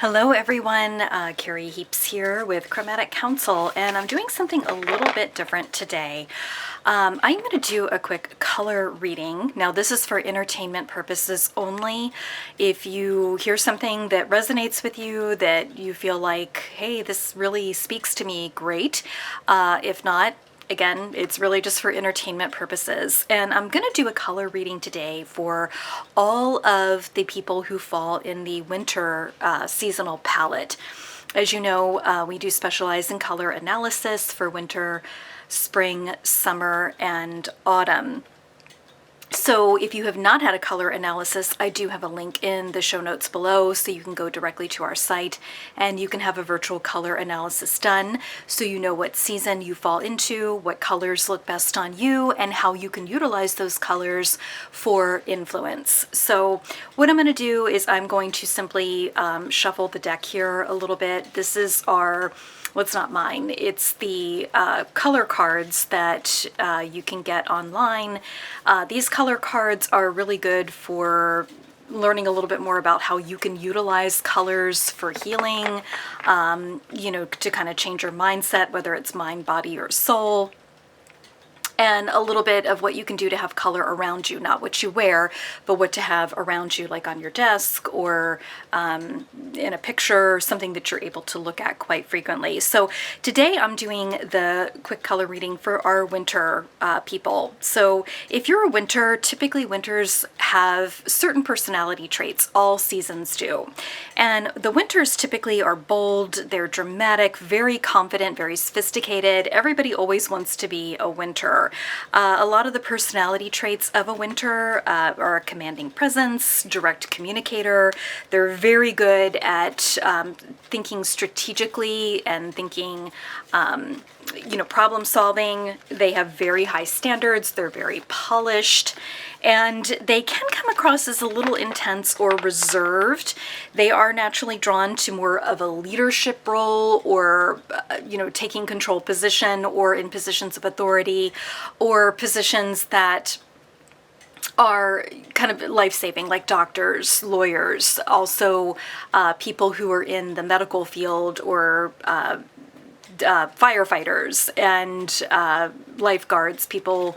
Hello everyone, Carrie Heaps here with Chromatic Council, and I'm doing something a little bit different today. I'm going to do a quick color reading. Now this is for entertainment purposes only. If you hear something that resonates with you, that you feel like, hey, this really speaks to me, great. If not, again, it's really just for entertainment purposes. And I'm going to do a color reading today for all of the people who fall in the winter seasonal palette. As you know, we do specialize in color analysis for winter, spring, summer, and autumn. So if you have not had a color analysis, I do have a link in the show notes below, so you can go directly to our site and you can have a virtual color analysis done so you know what season you fall into, what colors look best on you, and how you can utilize those colors for influence. So what I'm going to do is I'm going to simply shuffle the deck here a little bit. This is our well, it's not mine. It's the color cards that you can get online. These color cards are really good for learning a little bit more about how you can utilize colors for healing, to kind of change your mindset, whether it's mind, body, or soul. And a little bit of what you can do to have color around you, not what you wear, but what to have around you, like on your desk or in a picture, or something that you're able to look at quite frequently. So today I'm doing the quick color reading for our winter people. So if you're a winter, typically winters have certain personality traits, all seasons do. And the winters typically are bold, they're dramatic, very confident, very sophisticated. Everybody always wants to be a winter. A lot of the personality traits of a winter are a commanding presence, direct communicator. They're very good at thinking strategically and thinking, problem solving. They have very high standards. They're very polished. And they can come across as a little intense or reserved. They are naturally drawn to more of a leadership role or, taking control position or in positions of authority or positions that are kind of life-saving, like doctors, lawyers, also people who are in the medical field or firefighters and lifeguards. People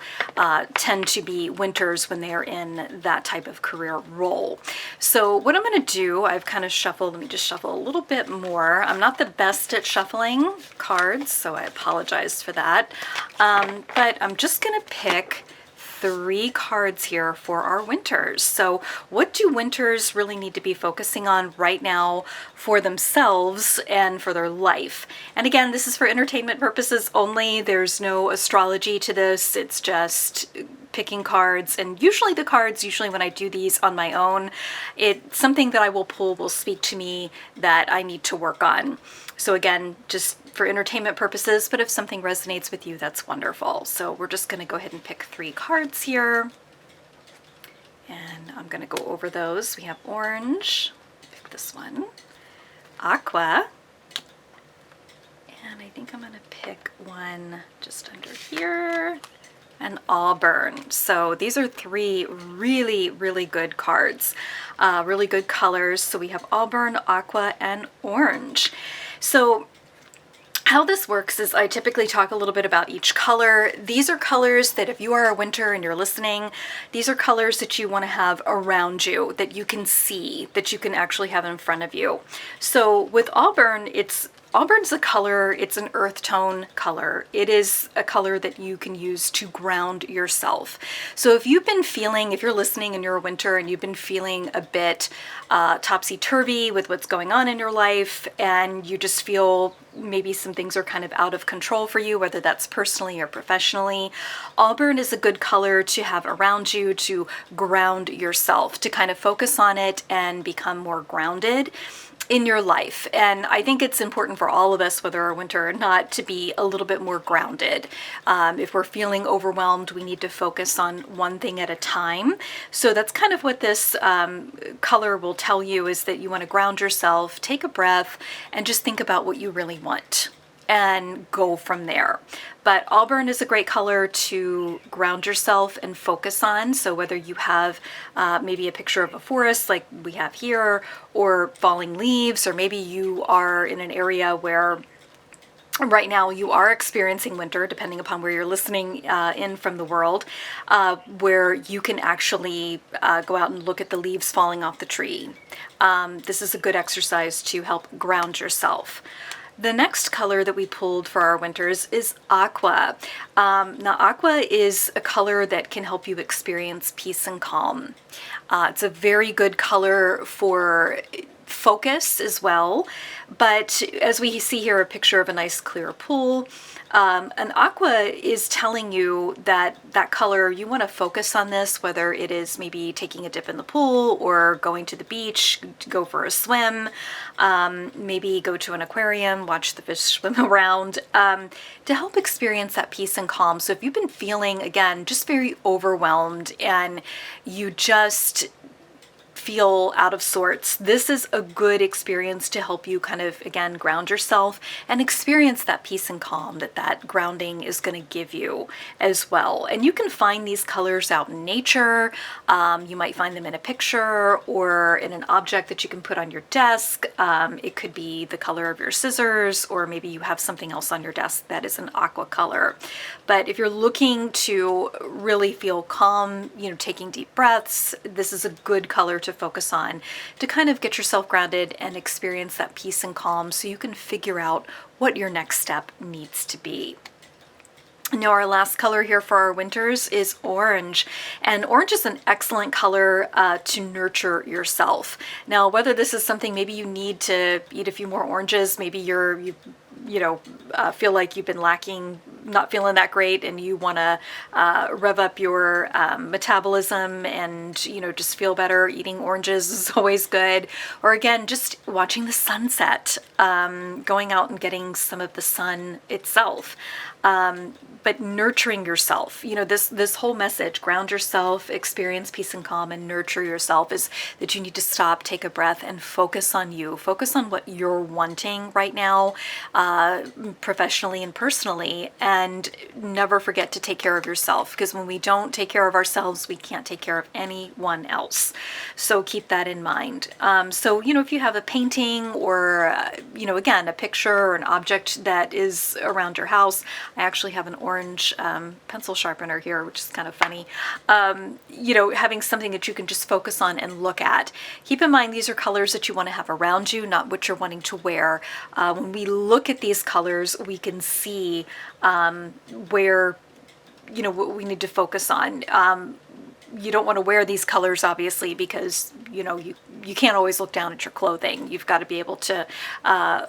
tend to be winters when they're in that type of career role. So what I'm going to do, I've kind of shuffled, let me just shuffle a little bit more. I'm not the best at shuffling cards, so I apologize for that. But I'm just going to pick 3 cards here for our winters. So what do winters really need to be focusing on right now for themselves and for their life? And again, this is for entertainment purposes only. There's no astrology to this. It's just picking cards, and usually when I do these on my own, it's something that I will pull will speak to me that I need to work on. So again, just for entertainment purposes, but if something resonates with you, that's wonderful. So we're just going to go ahead and pick 3 cards here. And I'm going to go over those. We have orange, pick this one, aqua, and I think I'm going to pick one just under here, and auburn. So these are 3 really, really good cards, really good colors. So we have auburn, aqua, and orange. So how this works is I typically talk a little bit about each color. These are colors that if you are a winter and you're listening, these are colors that you want to have around you, that you can see, that you can actually have in front of you. So with auburn, Auburn's a color, it's an earth tone color. It is a color that you can use to ground yourself. So if you've been feeling, if you're listening and you're a winter and you've been feeling a bit topsy-turvy with what's going on in your life, and you just feel maybe some things are kind of out of control for you, whether that's personally or professionally, auburn is a good color to have around you to ground yourself, to kind of focus on it and become more grounded in your life. And I think it's important for all of us, whether we're winter or not, to be a little bit more grounded. If we're feeling overwhelmed, we need to focus on one thing at a time. So that's kind of what this color will tell you, is that you want to ground yourself, take a breath, and just think about what you really want. and go from there. But auburn is a great color to ground yourself and focus on. So whether you have maybe a picture of a forest like we have here, or falling leaves, or maybe you are in an area where right now you are experiencing winter, depending upon where you're listening in from the world, where you can actually go out and look at the leaves falling off the tree. This is a good exercise to help ground yourself. The next color that we pulled for our winters is aqua. Now, aqua is a color that can help you experience peace and calm. It's a very good color for focus as well, but as we see here, a picture of a nice clear pool. An aqua is telling you that that color, you want to focus on this, whether it is maybe taking a dip in the pool or going to the beach to go for a swim, maybe go to an aquarium, watch the fish swim around, to help experience that peace and calm. So if you've been feeling, again, just very overwhelmed and you just feel out of sorts, this is a good experience to help you kind of, again, ground yourself and experience that peace and calm that that grounding is going to give you as well. And you can find these colors out in nature. You might find them in a picture or in an object that you can put on your desk. It could be the color of your scissors, or maybe you have something else on your desk that is an aqua color. But if you're looking to really feel calm, you know, taking deep breaths, this is a good color to focus on to kind of get yourself grounded and experience that peace and calm so you can figure out what your next step needs to be. Now, our last color here for our winters is orange, and orange is an excellent color to nurture yourself. Now, whether this is something maybe you need to eat a few more oranges, maybe you feel like you've been lacking, not feeling that great, and you want to rev up your metabolism and, you know, just feel better. Eating oranges is always good. Or again, just watching the sunset, going out and getting some of the sun itself. But nurturing yourself, you know, this whole message, ground yourself, experience peace and calm, and nurture yourself, is that you need to stop, take a breath, and focus on you. Focus on what you're wanting right now, professionally and personally, and never forget to take care of yourself, because when we don't take care of ourselves, we can't take care of anyone else. So keep that in mind. So, you know, if you have a painting or, you know, again, a picture or an object that is around your house, I actually have an orange pencil sharpener here, which is kind of funny. You know, having something that you can just focus on and look at. Keep in mind, these are colors that you want to have around you, not what you're wanting to wear. When we look at these colors, we can see where, you know, what we need to focus on. You don't want to wear these colors, obviously, because, you know, you can't always look down at your clothing. You've got to be able to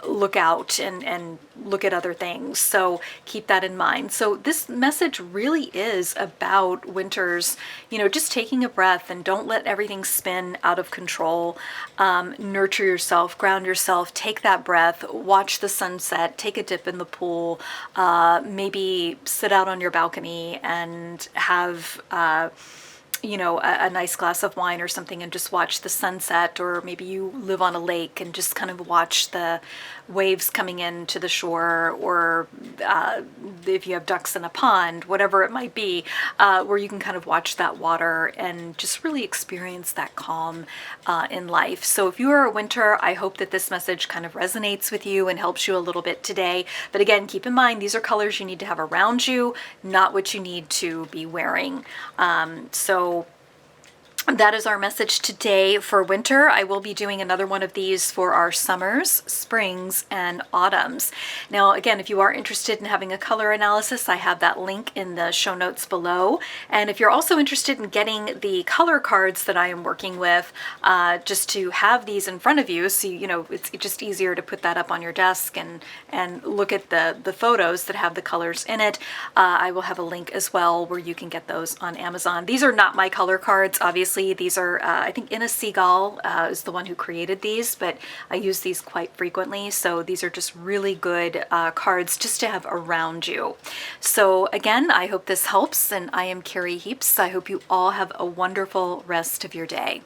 look out and look at other things. So keep that in mind. So this message really is about winters, you know, just taking a breath and don't let everything spin out of control. Nurture yourself, ground yourself, take that breath, watch the sunset, take a dip in the pool, maybe sit out on your balcony and have you know, a nice glass of wine or something and just watch the sunset. Or maybe you live on a lake and just kind of watch the waves coming in to the shore, or if you have ducks in a pond, whatever it might be, where you can kind of watch that water and just really experience that calm in life. So if you are a winter, I hope that this message kind of resonates with you and helps you a little bit today. But again, keep in mind, these are colors you need to have around you, not what you need to be wearing. So that is our message today for winter. I will be doing another one of these for our summers, springs, and autumns. Now, again, if you are interested in having a color analysis, I have that link in the show notes below. And if you're also interested in getting the color cards that I am working with, just to have these in front of you, so you know, it's just easier to put that up on your desk and look at the photos that have the colors in it. I will have a link as well where you can get those on Amazon. These are not my color cards, obviously. These are, I think Inna Seagal is the one who created these, but I use these quite frequently. So these are just really good cards just to have around you. So again, I hope this helps, and I am Carrie Heaps. I hope you all have a wonderful rest of your day.